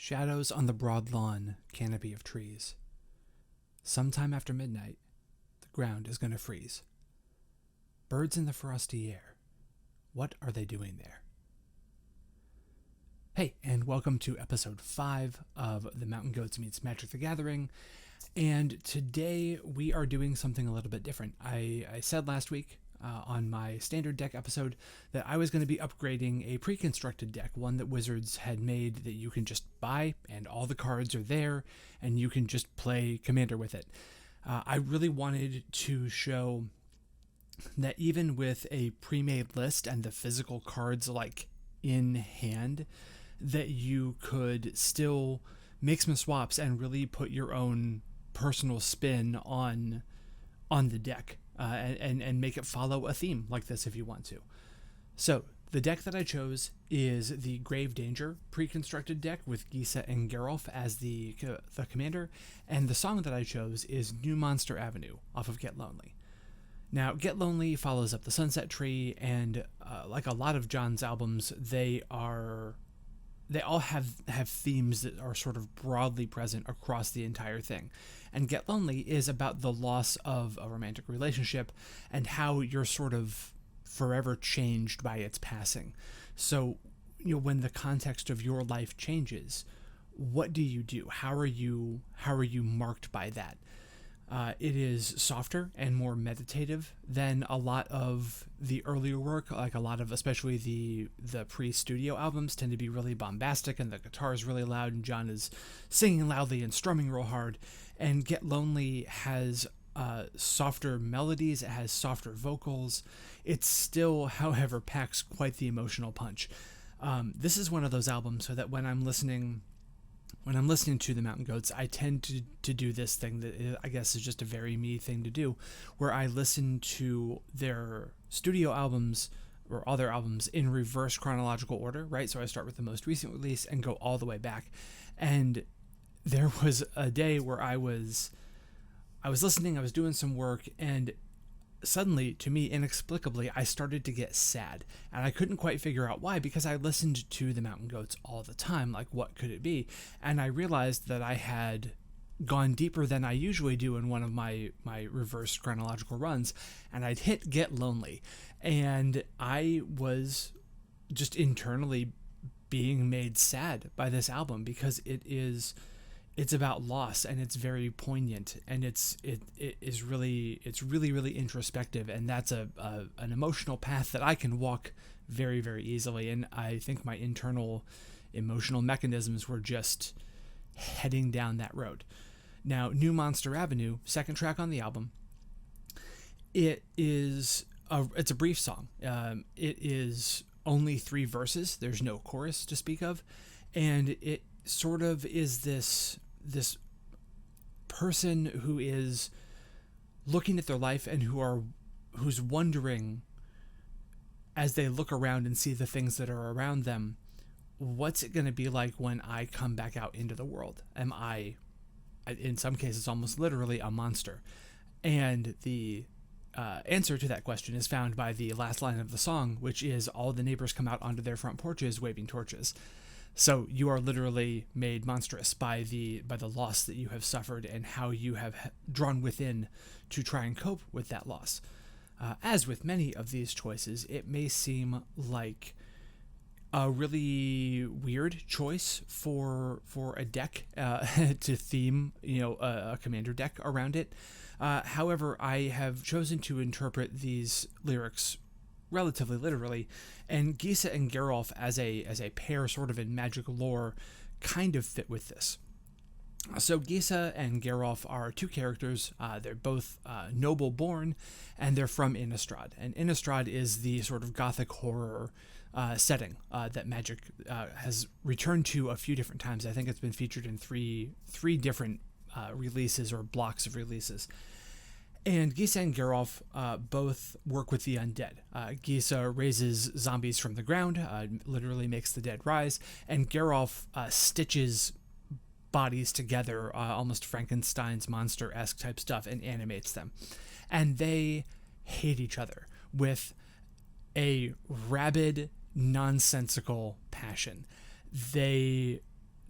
Shadows on the broad lawn, canopy of trees. Sometime after midnight, the ground is going to freeze. Birds in the frosty air. What are they doing there? Hey, and welcome to episode 5 of the Mountain Goats Meets Magic the Gathering. And today we are doing something a little bit different. I said last week on my standard deck episode that I was going to be upgrading a pre-constructed deck, one that Wizards had made that you can just buy and all the cards are there and you can just play Commander with it. I really wanted to show that even with a pre-made list and the physical cards like in hand, that you could still make some swaps and really put your own personal spin on the deck and make it follow a theme like this if you want to. So the deck that I chose is the Grave Danger pre-constructed deck with Gisa and Geralf as the commander, and the song that I chose is New Monster Avenue off of Get Lonely. Now, Get Lonely follows up the Sunset Tree, and like a lot of John's albums, they all have themes that are sort of broadly present across the entire thing. And Get Lonely is about the loss of a romantic relationship and how you're sort of forever changed by its passing. So, when the context of your life changes, what do you do? How are you marked by that? It is softer and more meditative than a lot of the earlier work, like a lot of, especially the pre-studio albums tend to be really bombastic and the guitar is really loud and John is singing loudly and strumming real hard. And Get Lonely has softer melodies, it has softer vocals. It still, however, packs quite the emotional punch. This is one of those albums so that when I'm listening to the Mountain Goats, I tend to do this thing that I guess is just a very me thing to do, where I listen to their studio albums or all their albums in reverse chronological order, right? So I start with the most recent release and go all the way back. And there was a day where I was listening, I was doing some work, and suddenly, to me, inexplicably, I started to get sad. And I couldn't quite figure out why, because I listened to the Mountain Goats all the time. Like, what could it be? And I realized that I had gone deeper than I usually do in one of my reverse chronological runs, and I'd hit Get Lonely. And I was just internally being made sad by this album, because it's about loss and it's very poignant and it's really introspective, and that's an emotional path that I can walk very, very easily. And I think my internal emotional mechanisms were just heading down that road. Now, New Monster Avenue, second track on the album, it's a brief song. It is only 3 verses. There's no chorus to speak of, and it sort of is this person who is looking at their life and who's wondering, as they look around and see the things that are around them, what's it going to be like when I come back out into the world? Am I, in some cases, almost literally a monster? And the answer to that question is found by the last line of the song, which is, all the neighbors come out onto their front porches waving torches. So you are literally made monstrous by the loss that you have suffered and how you have drawn within to try and cope with that loss. As with many of these choices, it may seem like a really weird choice for a deck to theme, a commander deck around it. However, I have chosen to interpret these lyrics relatively literally, and Gisa and Geralf as a pair sort of in magic lore kind of fit with this. So Gisa and Geralf are 2 characters. They're both noble born, and they're from Innistrad. And Innistrad is the sort of gothic horror setting that Magic has returned to a few different times. I think it's been featured in three different releases or blocks of releases. And Gisa and Geralf both work with the undead. Gisa raises zombies from the ground, literally makes the dead rise, and Geralf stitches bodies together, almost Frankenstein's monster-esque type stuff, and animates them. And they hate each other with a rabid, nonsensical passion. They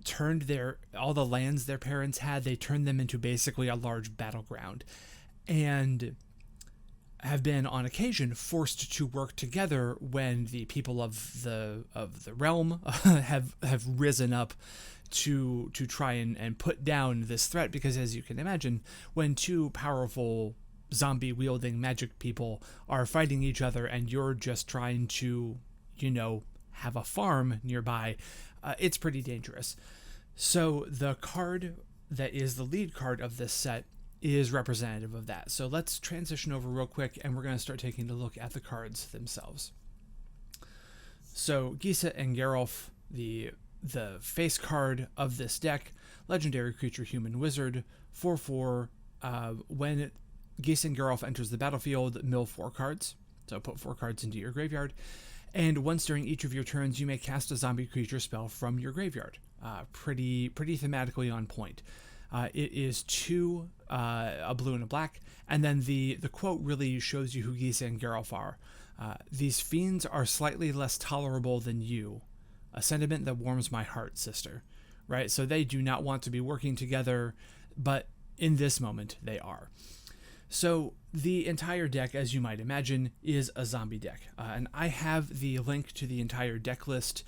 turned all the lands their parents had, they turned them into basically a large battleground, and have been on occasion forced to work together when the people of the realm have risen up to try and put down this threat. Because as you can imagine, when two powerful zombie wielding magic people are fighting each other and you're just trying to, have a farm nearby, it's pretty dangerous. So the card that is the lead card of this set is representative of that. So let's transition over real quick, and we're going to start taking a look at the cards themselves. So Gisa and Geralf, the face card of this deck, legendary creature, human wizard, 4/4. When Gisa and Geralf enters the battlefield, mill 4 cards. So put 4 cards into your graveyard. And once during each of your turns, you may cast a zombie creature spell from your graveyard. Pretty thematically on point. It is 2, a blue and a black, and then the quote really shows you who Gisa and Geralf are. These fiends are slightly less tolerable than you, a sentiment that warms my heart, sister. Right? So they do not want to be working together, but in this moment, they are. So the entire deck, as you might imagine, is a zombie deck. And I have the link to the entire deck list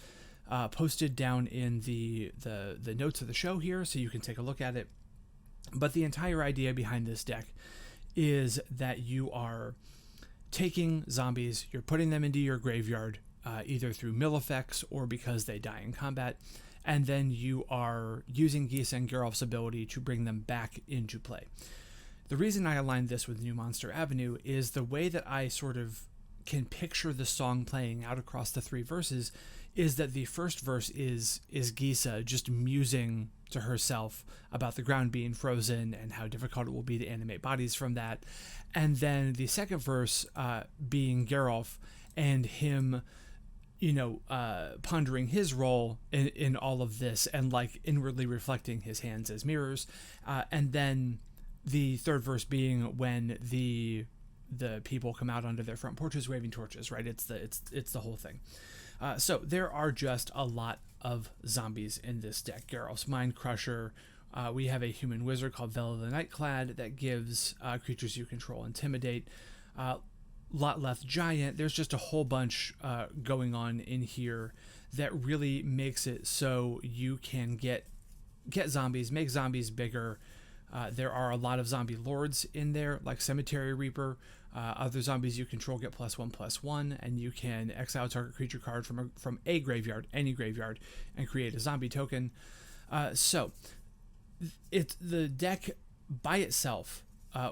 posted down in the notes of the show here, so you can take a look at it. But the entire idea behind this deck is that you are taking zombies, you're putting them into your graveyard, either through mill effects or because they die in combat, and then you are using Gisa and Geralf's ability to bring them back into play. The reason I aligned this with New Monster Avenue is the way that I sort of can picture the song playing out across the 3 verses is that the first verse is Gisa just musing to herself about the ground being frozen and how difficult it will be to animate bodies from that. And then the second verse being Geralf and him, pondering his role in all of this and like inwardly reflecting his hands as mirrors. And then the third verse being when the people come out onto their front porches waving torches, right? It's the whole thing. So there are just a lot of zombies in this deck. Geralf's Mind Crusher. We have a human wizard called Vela the Nightclad that gives creatures you control Intimidate. Lot Left Giant. There's just a whole bunch going on in here that really makes it so you can get zombies, make zombies bigger. There are a lot of zombie lords in there, like Cemetery Reaper. Other zombies you control get +1/+1, and you can exile target creature card from a graveyard, any graveyard, and create a zombie token. So the deck by itself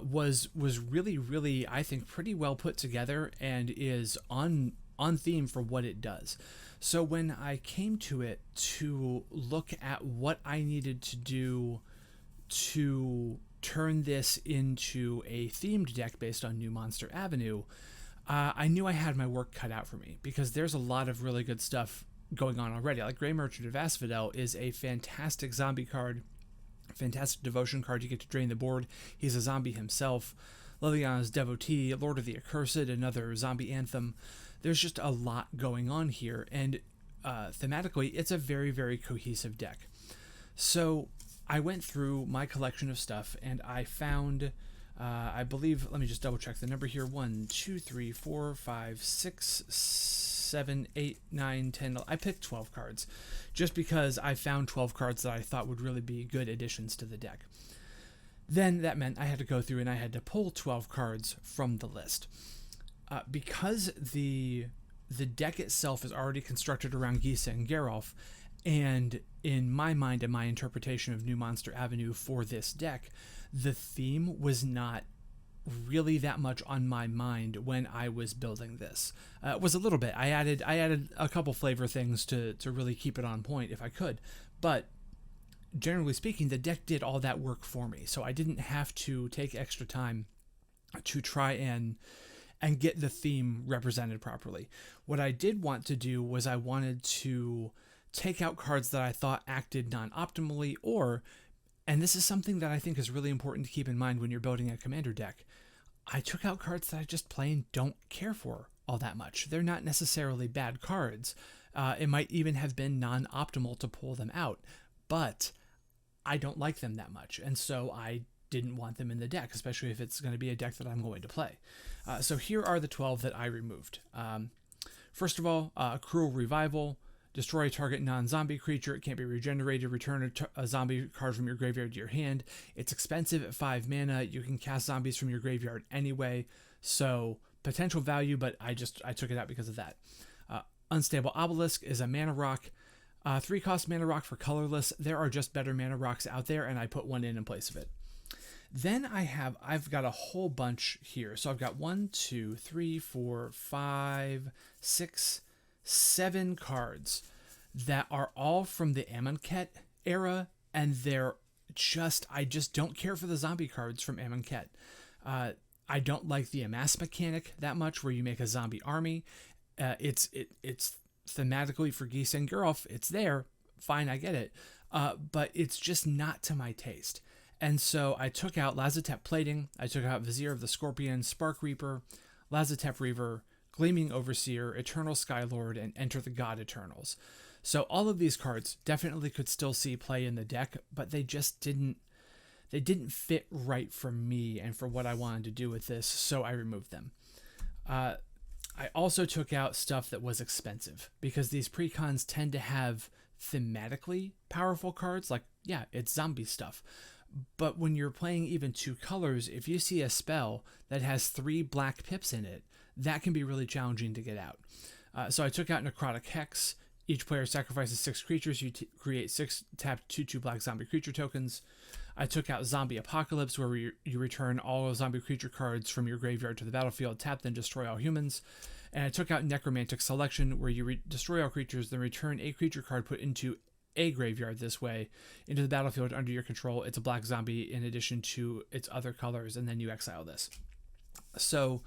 was really, really, I think, pretty well put together and is on theme for what it does. So when I came to it to look at what I needed to do to turn this into a themed deck based on New Monster Avenue, I knew I had my work cut out for me, because there's a lot of really good stuff going on already. Like Grey Merchant of Asphodel is a fantastic zombie card, fantastic devotion card. You get to drain the board. He's a zombie himself. Liliana's Devotee, Lord of the Accursed, another zombie anthem. There's just a lot going on here, and thematically, it's a very, very cohesive deck. So I went through my collection of stuff, and I found, I believe, let me just double check the number here, 1, 2, 3, 4, 5, 6, 7, 8, 9, 10, I picked 12 cards, just because I found 12 cards that I thought would really be good additions to the deck. Then that meant I had to go through and I had to pull 12 cards from the list. Because the deck itself is already constructed around Gisa and Geralf, and in my mind and my interpretation of New Monster Avenue for this deck, the theme was not really that much on my mind when I was building this. It was a little bit. I added a couple flavor things to really keep it on point if I could, but generally speaking, the deck did all that work for me, so I didn't have to take extra time to try and get the theme represented properly. What I did want to do was I wanted to take out cards that I thought acted non-optimally, and this is something that I think is really important to keep in mind when you're building a commander deck, I took out cards that I just plain don't care for all that much. They're not necessarily bad cards. It might even have been non-optimal to pull them out, but I don't like them that much, and so I didn't want them in the deck, especially if it's going to be a deck that I'm going to play. So here are the 12 that I removed. First of all, Cruel Revival. Destroy a target non-zombie creature. It can't be regenerated. Return a zombie card from your graveyard to your hand. It's expensive at 5 mana. You can cast zombies from your graveyard anyway, so potential value, but I took it out because of that. Unstable Obelisk is a mana rock. 3-cost mana rock for colorless. There are just better mana rocks out there, and I put one in place of it. Then I've got a whole bunch here. So I've got 1, 2, 3, 4, 5, 6, 7 cards that are all from the Amonkhet era, and I just don't care for the zombie cards from Amonkhet. I don't like the amass mechanic that much, where you make a zombie army. It's thematically for Geese and Geralf. It's there, fine, I get it, but it's just not to my taste. And so I took out Lazotep Plating, I took out Vizier of the Scorpion, Spark Reaper, Lazotep Reaver, Gleaming Overseer, Eternal Skylord, and Enter the God Eternals. So all of these cards definitely could still see play in the deck, but they just didn't fit right for me and for what I wanted to do with this, so I removed them. I also took out stuff that was expensive, because these precons tend to have thematically powerful cards, like, yeah, it's zombie stuff. But when you're playing even 2 colors, if you see a spell that has 3 black pips in it, that can be really challenging to get out. So I took out Necrotic Hex. Each player sacrifices 6 creatures. You create 6 tapped 2/2 black zombie creature tokens. I took out Zombie Apocalypse, where you return all zombie creature cards from your graveyard to the battlefield, tap, then destroy all humans. And I took out Necromantic Selection, where you destroy all creatures, then return a creature card put into a graveyard this way into the battlefield under your control. It's a black zombie in addition to its other colors, and then you exile this. So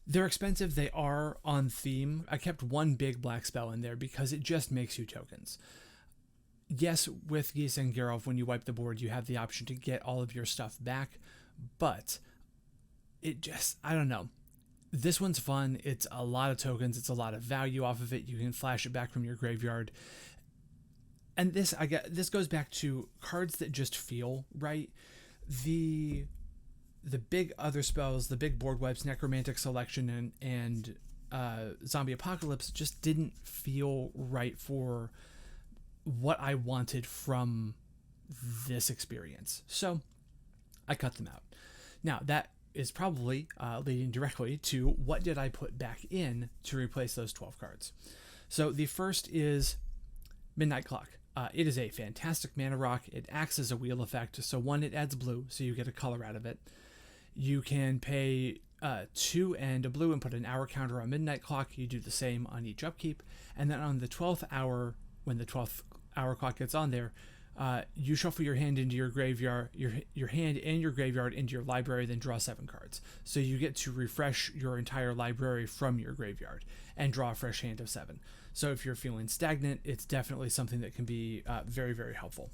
they're expensive. They are on theme. I kept 1 big black spell in there because it just makes you tokens. Yes, with Geese and Geralf, when you wipe the board, you have the option to get all of your stuff back, but it just, I don't know. This one's fun. It's a lot of tokens. It's a lot of value off of it. You can flash it back from your graveyard. And this goes back to cards that just feel right. The big other spells, the big board wipes, Necromantic Selection and Zombie Apocalypse just didn't feel right for what I wanted from this experience. So I cut them out. Now that is probably leading directly to what did I put back in to replace those 12 cards. So the first is Midnight Clock. It is a fantastic mana rock. It acts as a wheel effect. So 1, it adds blue, so you get a color out of it. You can pay 2 and a blue and put an hour counter on Midnight Clock. You do the same on each upkeep. And then on the 12th hour, when the 12th hour clock gets on there, you shuffle your hand into your graveyard, your hand and your graveyard into your library, then draw 7 cards. So you get to refresh your entire library from your graveyard and draw a fresh hand of 7. So if you're feeling stagnant, it's definitely something that can be very, very helpful.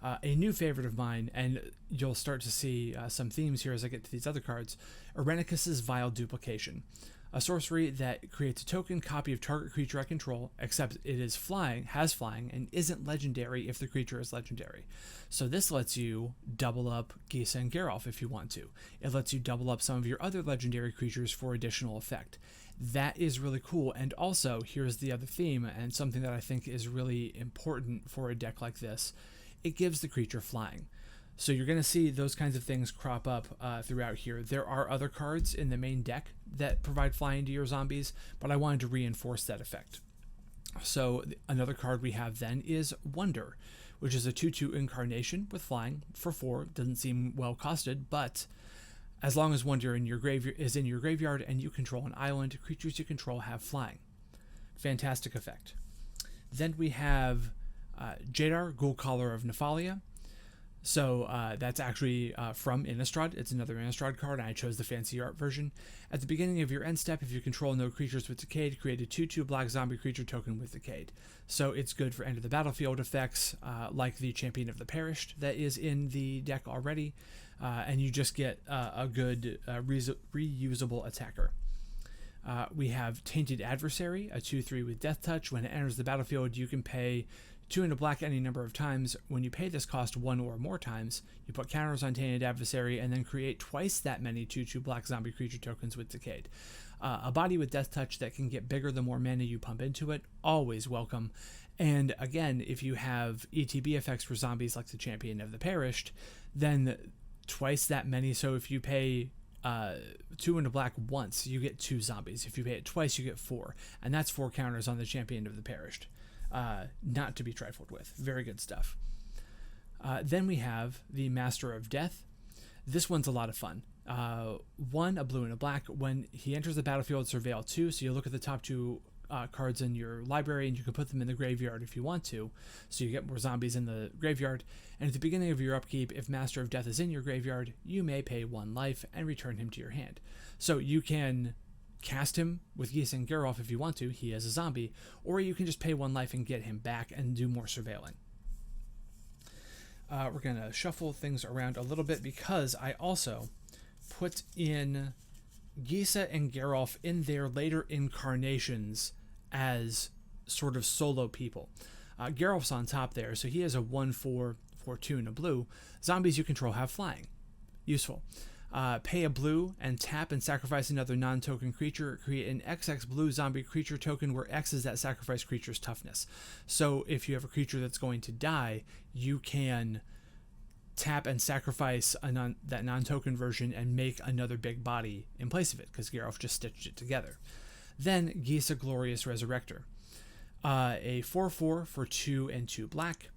A new favorite of mine, and you'll start to see some themes here as I get to these other cards, Irenicus's Vile Duplication. A sorcery that creates a token copy of target creature I control, except it is has flying, and isn't legendary if the creature is legendary. So this lets you double up Geese and Geralf if you want to. It lets you double up some of your other legendary creatures for additional effect. That is really cool. And also, here's the other theme, and something that I think is really important for a deck like this. It gives the creature flying. So you're going to see those kinds of things crop up throughout here. There are other cards in the main deck that provide flying to your zombies, but I wanted to reinforce that effect. So another card we have then is Wonder, which is a 2/2 incarnation with flying for 4. Doesn't seem well costed, but as long as Wonder is in your graveyard and you control an island, creatures you control have flying. Fantastic effect. Then we have Jadar, Ghoul Collar of Nephalia. So that's actually from Innistrad. It's another Innistrad card, and I chose the fancy art version. At the beginning of your end step, if you control no creatures with Decayed, create a 2/2 black zombie creature token with Decayed. So it's good for end of the battlefield effects, like the Champion of the Perished that is in the deck already, and you just get a good reusable attacker. We have Tainted Adversary, a 2/3 with Death Touch. When it enters the battlefield, you can pay 2 into black any number of times. When you pay this cost 1 or more times, you put counters on Tainted Adversary and then create twice that many 2/2 black zombie creature tokens with Decayed. A body with Death Touch that can get bigger the more mana you pump into it, always welcome. And again, if you have ETB effects for zombies like the Champion of the Perished, then twice that many. So if you pay 2 into black once, you get 2 zombies. If you pay it twice, you get 4. And that's 4 counters on the Champion of the Perished. Not to be trifled with. Very good stuff. Then we have the Master of Death. This one's a lot of fun. 1, a blue and a black. When he enters the battlefield, surveil 2. So you look at the top 2 cards in your library and you can put them in the graveyard if you want to. So you get more zombies in the graveyard. And at the beginning of your upkeep, if Master of Death is in your graveyard, you may pay 1 life and return him to your hand. So you can cast him with Geese and Geralf if you want to. He is a zombie. Or you can just pay 1 life and get him back and do more surveilling. We're going to shuffle things around a little bit because I also put in Gisa and Geralf in their later incarnations as sort of solo people. Geralf's on top there, so he has a 1/4 for 2 and a blue. Zombies you control have flying. Useful. Pay a blue and tap and sacrifice another non-token creature. Create an XX blue zombie creature token where X is that sacrificed creature's toughness. So if you have a creature that's going to die, you can tap and sacrifice that non-token version and make another big body in place of it, because Geralf just stitched it together. Then Gisa Glorious Resurrector. A 4/4 for 2 and 2 black.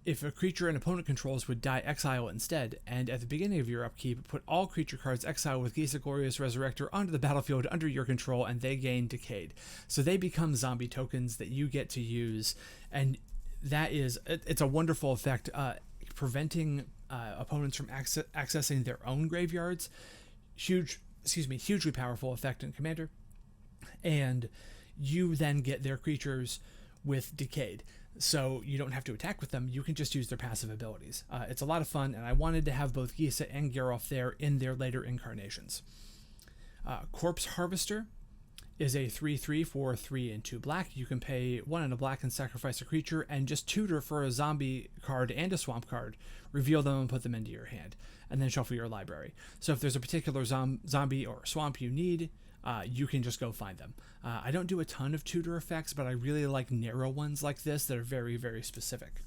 If a creature an opponent controls would die, exile instead, and at the beginning of your upkeep, put all creature cards exiled with Gisa Glorious Resurrector onto the battlefield under your control, and they gain Decayed. So they become zombie tokens that you get to use, and it's a wonderful effect, preventing opponents from accessing their own graveyards. Hugely powerful effect in Commander. And you then get their creatures with Decayed. So you don't have to attack with them, you can just use their passive abilities. It's a lot of fun, and I wanted to have both Gisa and Geralf there in their later incarnations. Corpse Harvester is a 3/3 for 3 and 2 black. You can pay 1 and a black and sacrifice a creature, and just tutor for a zombie card and a swamp card, reveal them and put them into your hand, and then shuffle your library. So if there's a particular zombie or swamp you need, you can just go find them. I don't do a ton of tutor effects, but I really like narrow ones like this that are very, very specific.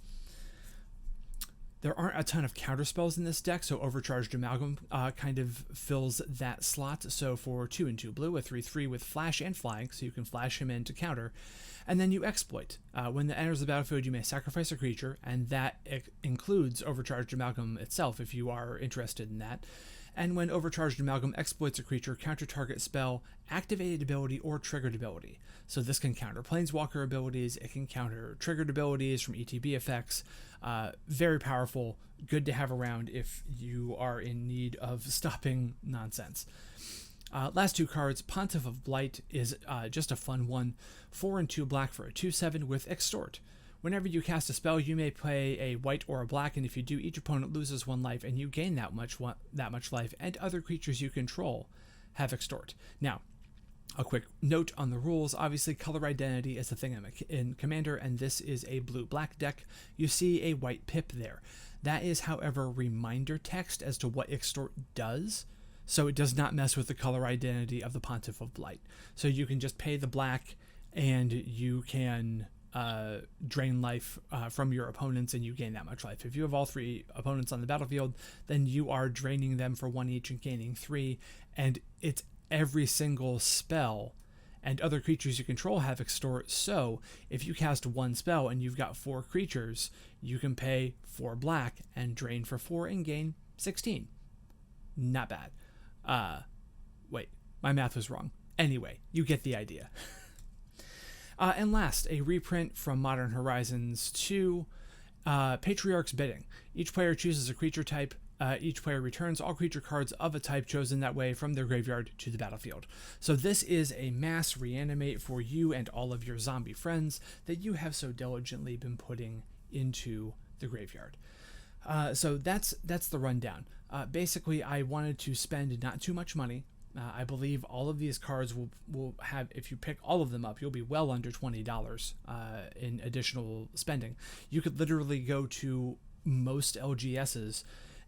There aren't a ton of counterspells in this deck, so Overcharged Amalgam kind of fills that slot. So for 2 and 2 blue, a 3/3 with flash and flying, so you can flash him in to counter. And then you exploit. When it enters the battlefield, you may sacrifice a creature, and that includes Overcharged Amalgam itself if you are interested in that. And when Overcharged Amalgam exploits a creature, counter target spell, activated ability, or triggered ability. So this can counter Planeswalker abilities, it can counter triggered abilities from ETB effects. Very powerful, good to have around if you are in need of stopping nonsense. Last 2 cards, Pontiff of Blight is just a fun one. 4 and 2 black for a 2/7 with Extort. Whenever you cast a spell, you may play a white or a black, and if you do, each opponent loses 1 life, and you gain that much life, and other creatures you control have Extort. Now, a quick note on the rules. Obviously, color identity is a thing in Commander, and this is a blue-black deck. You see a white pip there. That is, however, reminder text as to what Extort does, so it does not mess with the color identity of the Pontiff of Blight. So you can just pay the black, and you can drain life from your opponents, and you gain that much life. If you have all 3 opponents on the battlefield, then you are draining them for 1 each and gaining 3, and it's every single spell, and other creatures you control have Extort. So if you cast 1 spell and you've got 4 creatures, you can pay 4 black and drain for 4 and gain 16. Not bad. Wait, my math was wrong. Anyway, you get the idea. And last, a reprint from Modern Horizons 2, Patriarch's Bidding. Each player chooses a creature type. Each player returns all creature cards of a type chosen that way from their graveyard to the battlefield. So this is a mass reanimate for you and all of your zombie friends that you have so diligently been putting into the graveyard. So that's the rundown. Basically, I wanted to spend not too much money I believe all of these cards will have, if you pick all of them up, you'll be well under $20 in additional spending. You could literally go to most LGSs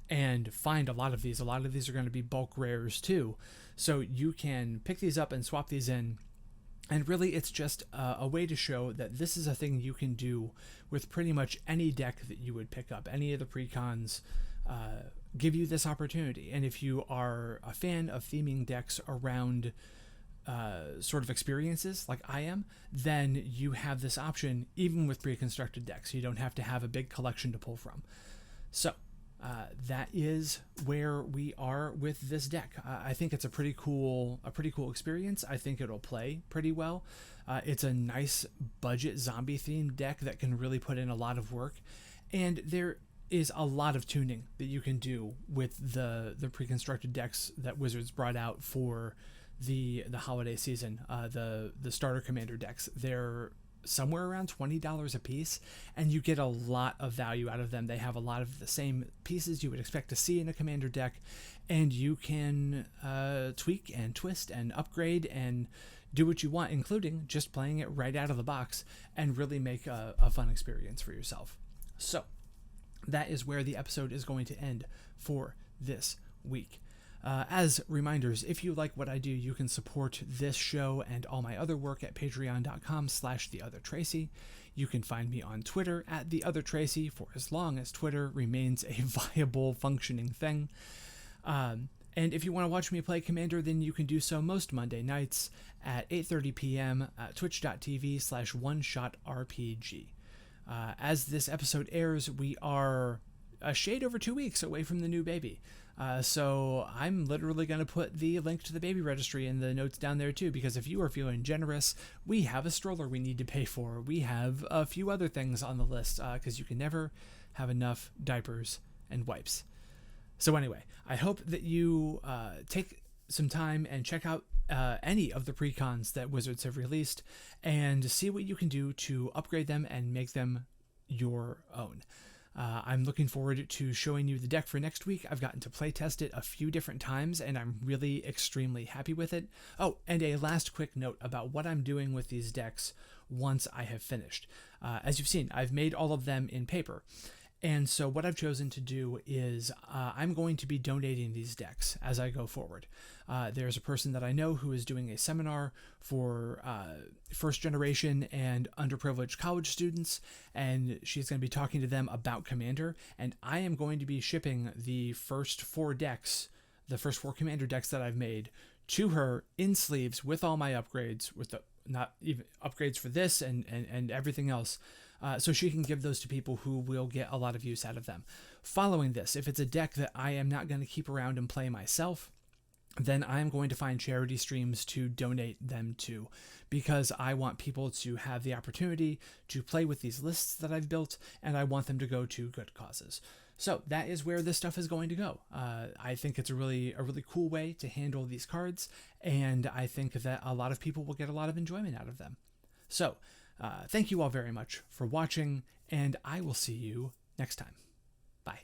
and find a lot of these. A lot of these are going to be bulk rares too. So you can pick these up and swap these in. And really, it's just a way to show that this is a thing you can do with pretty much any deck that you would pick up. Any of the precons give you this opportunity. And if you are a fan of theming decks around sort of experiences like I am, then you have this option even with pre-constructed decks. You don't have to have a big collection to pull from. So that is where we are with this deck. I think it's a pretty cool experience. I think it'll play pretty well. It's a nice budget zombie themed deck that can really put in a lot of work, and there is a lot of tuning that you can do with the pre-constructed decks that Wizards brought out for the holiday season. The starter commander decks, they're somewhere around $20 a piece, and you get a lot of value out of them. They have a lot of the same pieces you would expect to see in a commander deck, and you can tweak and twist and upgrade and do what you want, including just playing it right out of the box, and really make a fun experience for yourself. So that is where the episode is going to end for this week. As reminders, if you like what I do, you can support this show and all my other work at patreon.com/theothertracy. You can find me on Twitter at theothertracy for as long as Twitter remains a viable, functioning thing. And if you want to watch me play Commander, then you can do so most Monday nights at 8:30 p.m. at twitch.tv/OneShotRPG. As this episode airs, we are a shade over 2 weeks away from the new baby. So I'm literally going to put the link to the baby registry in the notes down there too, because if you are feeling generous, we have a stroller we need to pay for. We have a few other things on the list, because you can never have enough diapers and wipes. So anyway, I hope that you take some time and check out any of the precons that Wizards have released and see what you can do to upgrade them and make them your own. I'm looking forward to showing you the deck for next week. I've gotten to play test it a few different times, and I'm really extremely happy with it. Oh, and a last quick note about what I'm doing with these decks once I have finished. As you've seen, I've made all of them in paper. And so what I've chosen to do is I'm going to be donating these decks as I go forward. There's a person that I know who is doing a seminar for first generation and underprivileged college students, and she's going to be talking to them about Commander, and I am going to be shipping the first 4 decks, the first 4 Commander decks that I've made, to her in sleeves with all my upgrades, with the not even upgrades for this and everything else. So she can give those to people who will get a lot of use out of them. Following this, if it's a deck that I am not going to keep around and play myself, then I'm going to find charity streams to donate them to, because I want people to have the opportunity to play with these lists that I've built, and I want them to go to good causes. So that is where this stuff is going to go. I think it's a really cool way to handle these cards, and I think that a lot of people will get a lot of enjoyment out of them. So thank you all very much for watching, and I will see you next time. Bye.